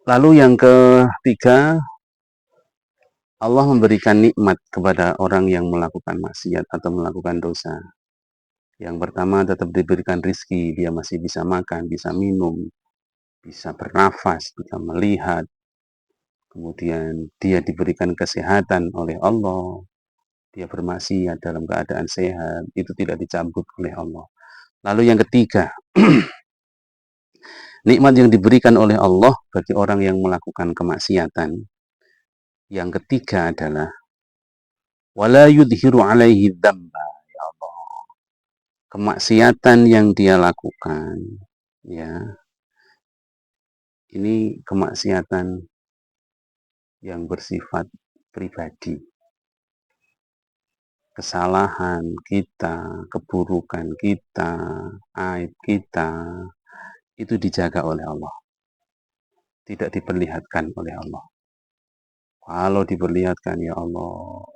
Lalu yang ketiga, Allah memberikan nikmat kepada orang yang melakukan maksiat atau melakukan dosa. Yang pertama tetap diberikan rizki, dia masih bisa makan, bisa minum, bisa bernafas, bisa melihat. Kemudian dia diberikan kesehatan oleh Allah, dia bermaksiat dalam keadaan sehat, itu tidak dicabut oleh Allah. Lalu yang ketiga, nikmat yang diberikan oleh Allah bagi orang yang melakukan kemaksiatan. Yang ketiga adalah wala yudhiru alaihi dzamba, ya Allah. Kemaksiatan yang dia lakukan, ya, ini kemaksiatan yang bersifat pribadi. Kesalahan kita, keburukan kita, aib kita, itu dijaga oleh Allah. Tidak diperlihatkan oleh Allah. Kalau diperlihatkan, ya Allah,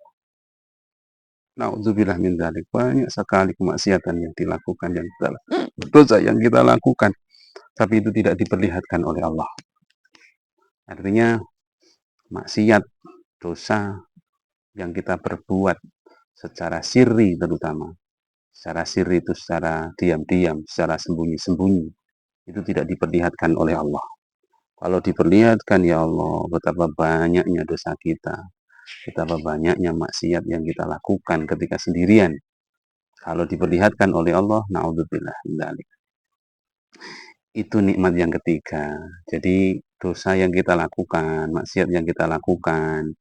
na'udzubillah min dzalik, banyak sekali kemaksiatan yang dilakukan, yang dosa yang kita lakukan, tapi itu tidak diperlihatkan oleh Allah. Artinya, maksiat, dosa yang kita perbuat secara sirri terutama, secara sirri itu secara diam-diam, secara sembunyi-sembunyi, itu tidak diperlihatkan oleh Allah. Kalau diperlihatkan, ya Allah, betapa banyaknya dosa kita, betapa banyaknya maksiat yang kita lakukan ketika sendirian. Kalau diperlihatkan oleh Allah, na'udzubillah min dzalik. Itu nikmat yang ketiga. Jadi dosa yang kita lakukan, maksiat yang kita lakukan,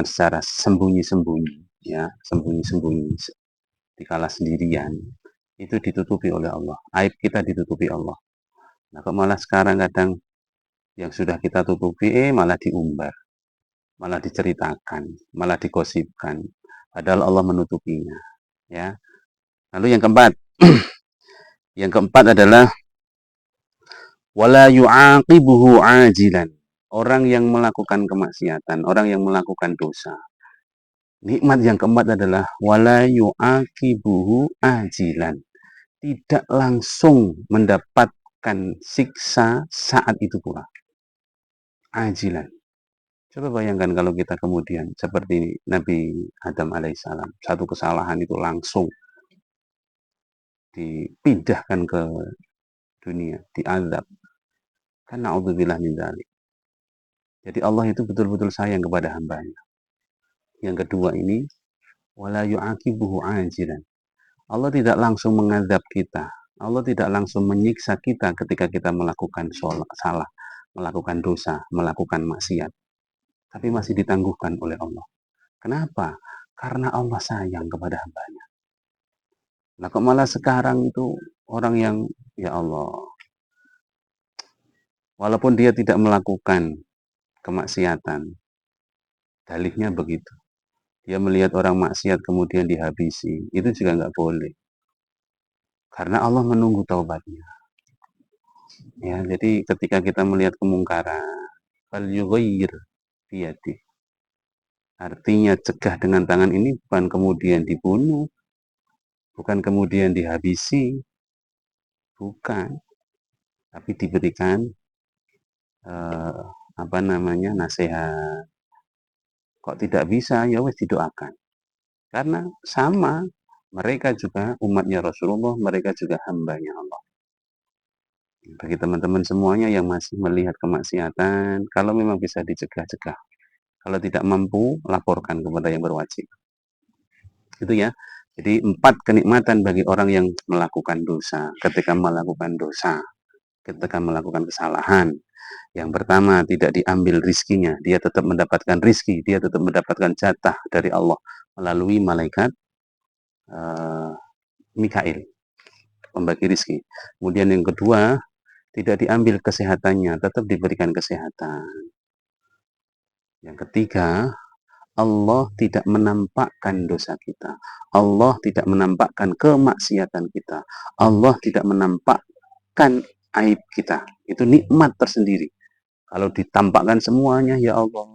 secara sembunyi-sembunyi, ya, sembunyi-sembunyi, dikala sendirian, itu ditutupi oleh Allah. Aib kita ditutupi Allah. Nah, kok malah sekarang kadang yang sudah kita tutupi, malah diumbar, malah diceritakan, malah digosipkan. Padahal Allah menutupinya. Ya. Lalu yang keempat, yang keempat adalah wala yu'aqibuhu ajilan. Orang yang melakukan kemaksiatan, orang yang melakukan dosa. Nikmat yang keempat adalah wala yu'aqibuhu ajilan. Tidak langsung mendapatkan siksa saat itu pula. Ajilan. Coba bayangkan kalau kita kemudian seperti Nabi Adam alaihissalam, satu kesalahan itu langsung dipindahkan ke dunia, diazab. Kan na'udzubillah min dzalik. Jadi Allah itu betul-betul sayang kepada hambanya. Yang kedua ini, wala yu'aqibuhu ajilan. Allah tidak langsung mengadab kita. Allah tidak langsung menyiksa kita ketika kita melakukan salah, melakukan dosa, melakukan maksiat. Tapi masih ditangguhkan oleh Allah. Kenapa? Karena Allah sayang kepada hambanya. Nah kok malah sekarang itu orang yang, ya Allah, walaupun dia tidak melakukan kemaksiatan, dalihnya begitu. Dia melihat orang maksiat kemudian dihabisi, itu juga nggak boleh. Karena Allah menunggu taubatnya. Ya, jadi ketika kita melihat kemungkaran, fal yughayyir biyadi. Artinya cegah dengan tangan ini bukan kemudian dibunuh, bukan kemudian dihabisi, bukan, tapi diberikan nasihat. Kok tidak bisa, ya wes didoakan. Karena sama, mereka juga umatnya Rasulullah, mereka juga hambanya Allah. Bagi teman-teman semuanya yang masih melihat kemaksiatan, kalau memang bisa dicegah-cegah. Kalau tidak mampu, laporkan kepada yang berwajib. Itu ya. Jadi 4 kenikmatan bagi orang yang melakukan dosa. Ketika melakukan dosa, ketika melakukan kesalahan. Yang pertama, tidak diambil rizkinya. Dia tetap mendapatkan rizki. Dia tetap mendapatkan jatah dari Allah melalui malaikat Mikail, pembagi rizki. Kemudian yang kedua, tidak diambil kesehatannya, tetap diberikan kesehatan. Yang ketiga, Allah tidak menampakkan dosa kita. Allah tidak menampakkan kemaksiatan kita. Allah tidak menampakkan aib kita. Itu nikmat tersendiri. Kalau ditampakkan semuanya, ya Allah,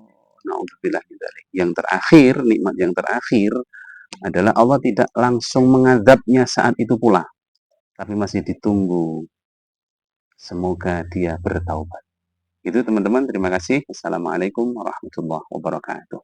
na'udzubillah min dzalik. Yang terakhir, nikmat yang terakhir adalah Allah tidak langsung mengadabnya saat itu pula. Tapi masih ditunggu. Semoga dia bertaubat. Itu teman-teman, terima kasih. Assalamualaikum warahmatullahi wabarakatuh.